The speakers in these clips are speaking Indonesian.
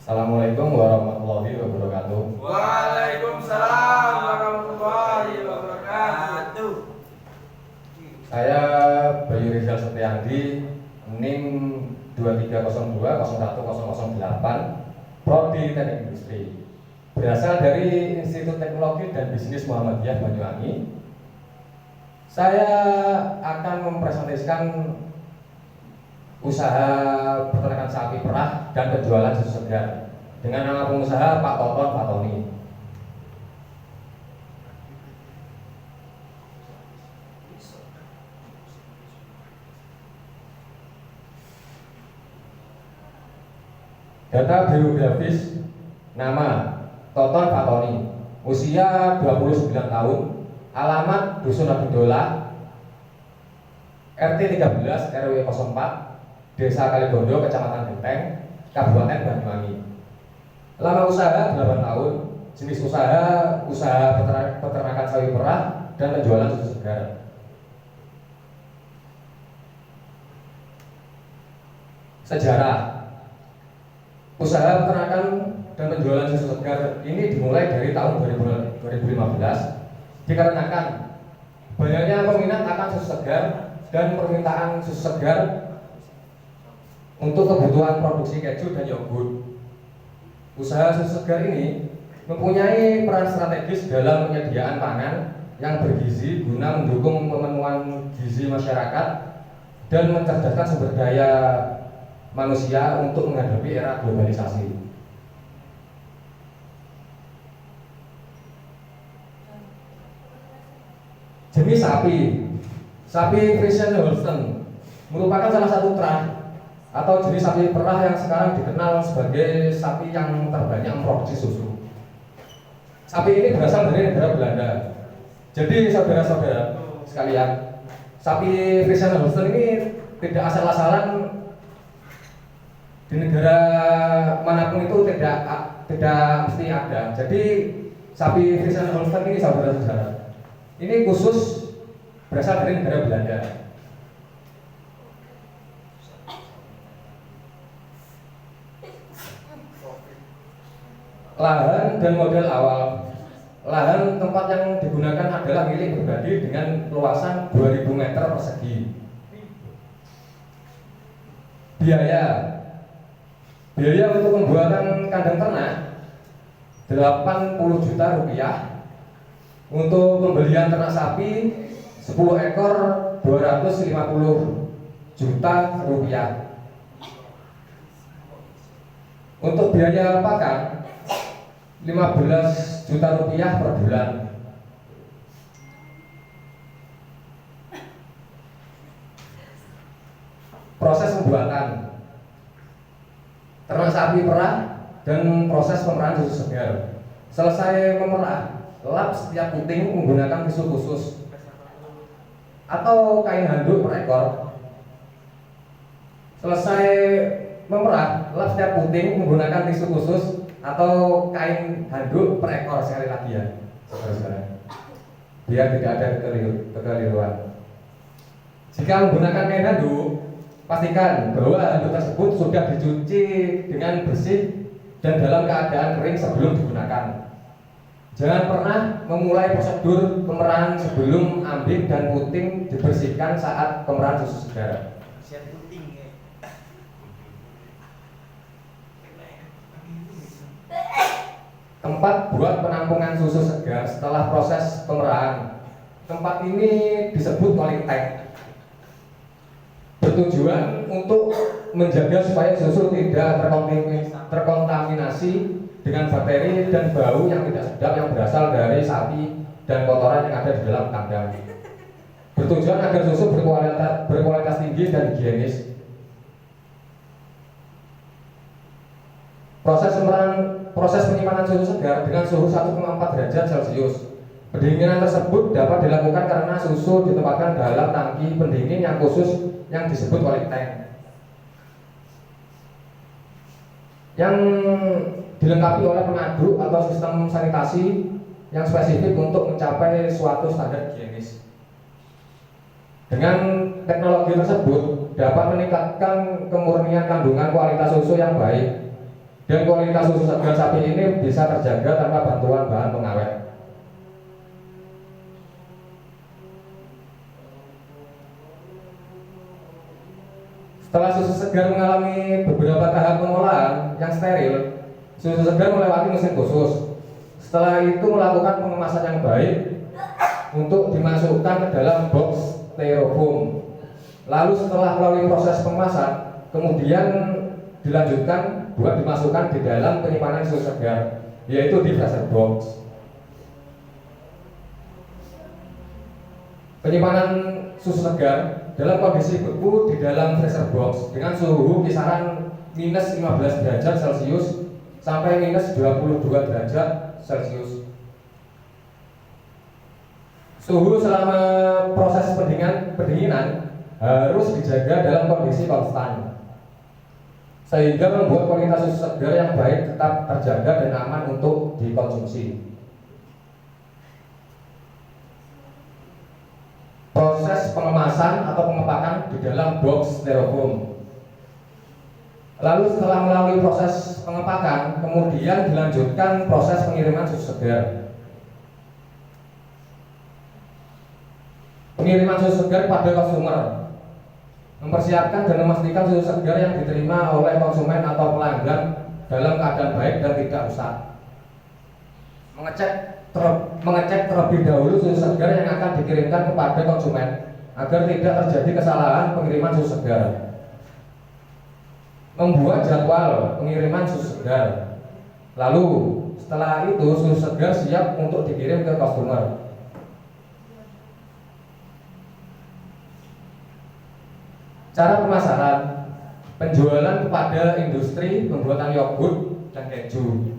Assalamualaikum warahmatullahi wabarakatuh. Waalaikumsalam warahmatullahi wabarakatuh. Saya Bayu Rizal Setiandi, NIM 23020108, Prodi Teknik Industri. Berasal dari Institut Teknologi dan Bisnis Muhammadiyah Banyuwangi. Saya akan mempresentasikan usaha peternakan sapi perah dan penjualan susu segar dengan nama pengusaha Pak Toton Fatoni. Data biografis: nama Toton Fatoni, usia 29 tahun, alamat Dusun Abidola, RT 13 RW 04, Desa Kalibondo, Kecamatan Genteng, Kabupaten Banyuwangi. Lama usaha 8 tahun, jenis usaha peternakan sapi perah dan penjualan susu segar. Sejarah: usaha peternakan dan penjualan susu segar ini dimulai dari tahun 2015 dikarenakan banyaknya peminat akan susu segar dan permintaan susu segar untuk kebutuhan produksi keju dan yogurt. Usaha susu segar ini mempunyai peran strategis dalam penyediaan pangan yang bergizi guna mendukung pemenuhan gizi masyarakat dan mencerdaskan sumber daya manusia untuk menghadapi era globalisasi. Jenis sapi Friesian Holstein merupakan salah satu terah atau jenis sapi perah yang sekarang dikenal sebagai sapi yang terbanyak memproduksi susu. Sapi ini berasal dari negara Belanda. Jadi saudara-saudara sekalian, sapi Friesian Holstein ini tidak asal-asalan di negara manapun itu tidak mesti ada. Jadi sapi Friesian Holstein ini saudara-saudara, ini khusus berasal dari negara Belanda. Lahan dan modal awal. Lahan tempat yang digunakan adalah milik pribadi dengan luasan 2000 meter persegi. Biaya untuk pembuatan kandang ternak 80 juta rupiah. Untuk pembelian ternak sapi 10 ekor 250 juta rupiah. Untuk biaya pakan 15 juta rupiah per bulan. Proses pembuatan ternak sapi perah dan proses pemerahan susu segar. Selesai memerah, lap setiap puting menggunakan tisu khusus atau kain handuk per ekor. Selesai memerah, lap setiap puting menggunakan tisu khusus atau kain handuk per ekor. Sekali lagi ya, saudara-saudara, biar tidak ada kekeliruan. Jika menggunakan kain handuk, pastikan bahwa handuk tersebut sudah dicuci dengan bersih dan dalam keadaan kering sebelum digunakan. Jangan pernah memulai prosedur pemerahan sebelum ambing dan puting dibersihkan saat pemerahan susu segar. Tempat buat penampungan susu segar setelah proses pemerahan. Tempat ini disebut cooling tank. Bertujuan untuk menjaga supaya susu tidak terkontaminasi dengan bakteri dan bau yang tidak sedap yang berasal dari sapi dan kotoran yang ada di dalam kandang. Bertujuan agar susu berkualitas tinggi dan higienis. Proses penyimpanan susu segar dengan suhu 1,4 derajat Celcius. Pendinginan tersebut dapat dilakukan karena susu ditempatkan dalam tangki pendingin yang khusus yang disebut cooling tank, yang dilengkapi oleh pengaduk atau sistem sanitasi yang spesifik untuk mencapai suatu standar higienis. Dengan teknologi tersebut dapat meningkatkan kemurnian kandungan kualitas susu yang baik Dan kualitas susu segar sapi ini bisa terjaga tanpa bantuan bahan pengawet. Setelah susu segar mengalami beberapa tahap pengolahan yang steril, susu segar melewati mesin khusus. Setelah itu melakukan pengemasan yang baik untuk dimasukkan ke dalam box styrofoam. Lalu setelah melalui proses pengemasan, kemudian dilanjutkan buat dimasukkan di dalam penyimpanan susu segar, yaitu di freezer box. Penyimpanan susu segar dalam kondisi beku di dalam freezer box dengan suhu kisaran minus 15 derajat Celcius sampai minus 22 derajat Celcius. Suhu selama proses pendinginan harus dijaga dalam kondisi konstan, sehingga membuat kualitas susu segar yang baik tetap terjaga dan aman untuk dikonsumsi. Proses pengemasan atau pengepakan di dalam box styrofoam. Lalu setelah melalui proses pengepakan, kemudian dilanjutkan proses pengiriman susu segar. Pengiriman susu segar pada konsumer, mempersiapkan dan memastikan susu segar yang diterima oleh konsumen atau pelanggan dalam keadaan baik dan tidak rusak. Mengecek terlebih dahulu susu segar yang akan dikirimkan kepada konsumen agar tidak terjadi kesalahan pengiriman susu segar. Membuat jadwal pengiriman susu segar. Lalu setelah itu susu segar siap untuk dikirim ke konsumer. Cara pemasaran, penjualan kepada industri pembuatan yogurt dan keju.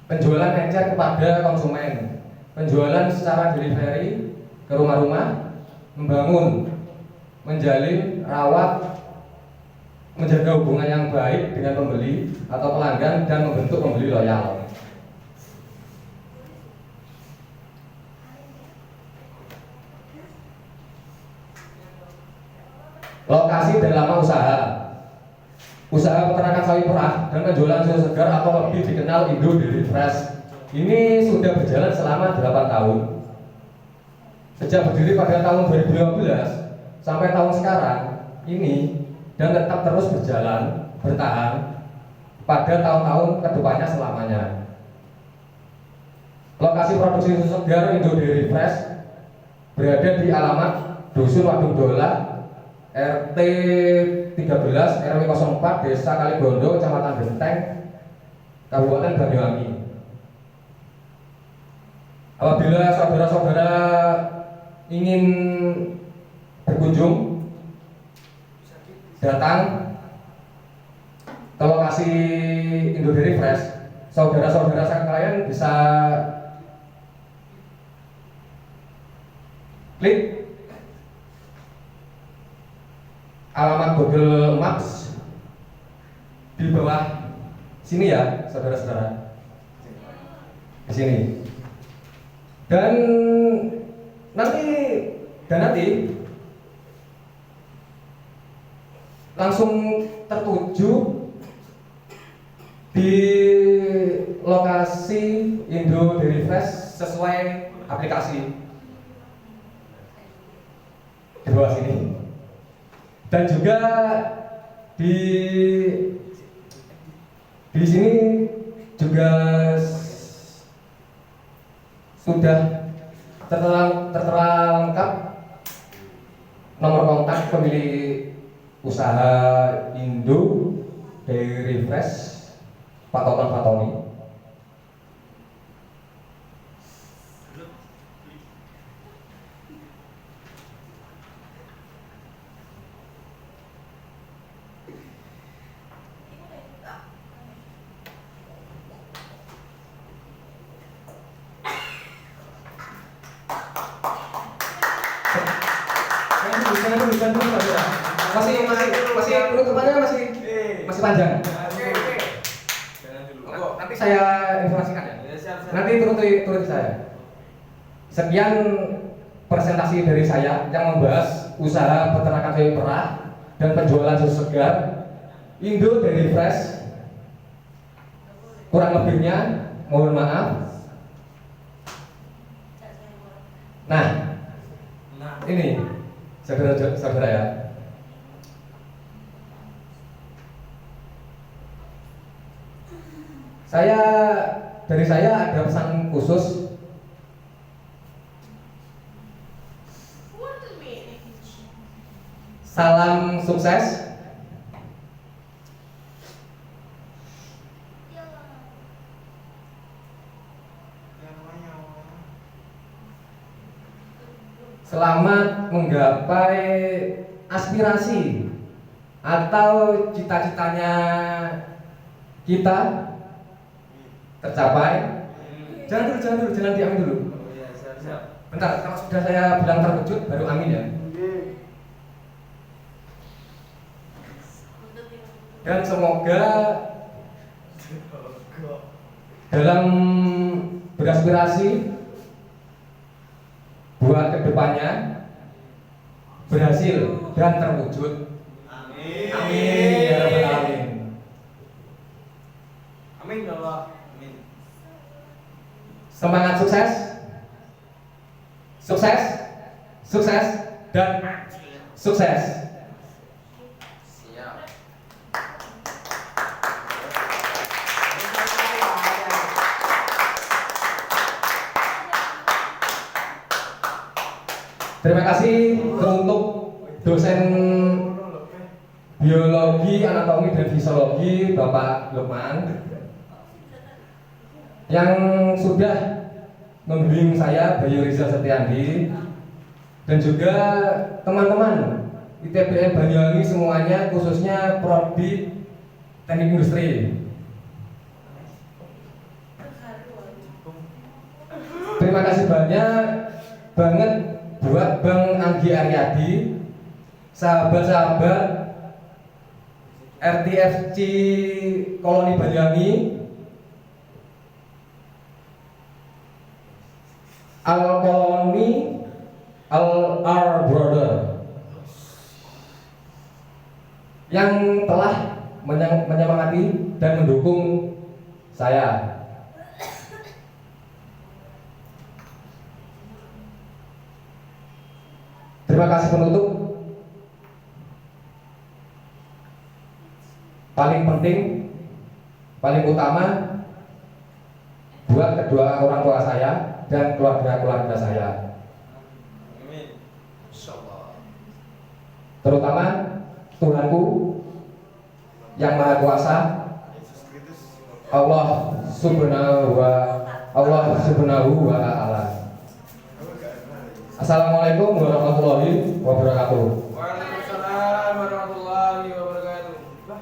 Penjualan encer kepada konsumen, penjualan secara delivery ke rumah-rumah, membangun, menjalin, rawat, menjaga hubungan yang baik dengan pembeli atau pelanggan dan membentuk pembeli loyal. Lokasi dan lama usaha. Usaha peternakan sapi perah dan penjualan susu segar atau lebih dikenal Indo Dairy Fresh ini sudah berjalan selama 8 tahun. Sejak berdiri pada tahun 2015 sampai tahun sekarang ini, dan tetap terus berjalan, bertahan pada tahun-tahun kedepannya selamanya. Lokasi produksi susu segar Indo Dairy Fresh berada di alamat Dusun Wadung Dola, RT 13 RW 04 Desa Kaligondo, Kecamatan Genteng, Kabupaten Banyuwangi. Apabila saudara-saudara ingin berkunjung, datang ke lokasi Indo Dairy Fresh, saudara-saudara sekalian bisa klik alamat Google Maps di bawah sini ya, saudara-saudara. Di sini. Dan nanti langsung tertuju di lokasi Indo Dairy Fresh sesuai aplikasi di bawah sini. Dan juga di sini juga sudah tertera lengkap nomor kontak pemilik usaha Indo Dairy Fresh, Pak Toton Fatoni. Masih penutupannya masih panjang. Nanti saya informasikan ya. Nanti turuti saya. Sekian presentasi dari saya yang membahas usaha peternakan sapi perah dan penjualan susu segar Indo Dairy Fresh Kurang lebihnya mohon maaf. Nah, ini saudara-saudara ya. Dari saya ada pesan khusus. Salam sukses. Selamat menggapai aspirasi atau cita-citanya kita tercapai. Jangan diamin dulu. Bentar, kalau sudah saya bilang terkejut baru amin ya. Dan semoga dalam beraspirasi buat kedepannya berhasil dan terwujud. Amin ya rabbal alamin. Amin ya Allah. Amin. Semangat sukses, sukses, sukses dan sukses. Siap. Terima kasih untuk dosen biologi, anatomi dan fisiologi Bapak Lukman yang sudah membimbing saya, Bayu Rizal Setiandi, dan juga teman-teman ITBM Banyuwangi semuanya, khususnya prodi teknik industri. Terima kasih banget buat Bang Anggi Aryadi, sahabat-sahabat RTFC Koloni Banyuwangi, Al-Koloni, Al-Ar Brother yang telah menyemangati dan mendukung saya. Terima kasih penutup. Paling penting, paling utama buat kedua orang tua saya dan keluarga-keluarga saya. Amin. Insyaallah. Terutama Tuhanku yang Maha Kuasa, Allah Subhanahu wa Ta'ala. Assalamualaikum warahmatullahi wabarakatuh.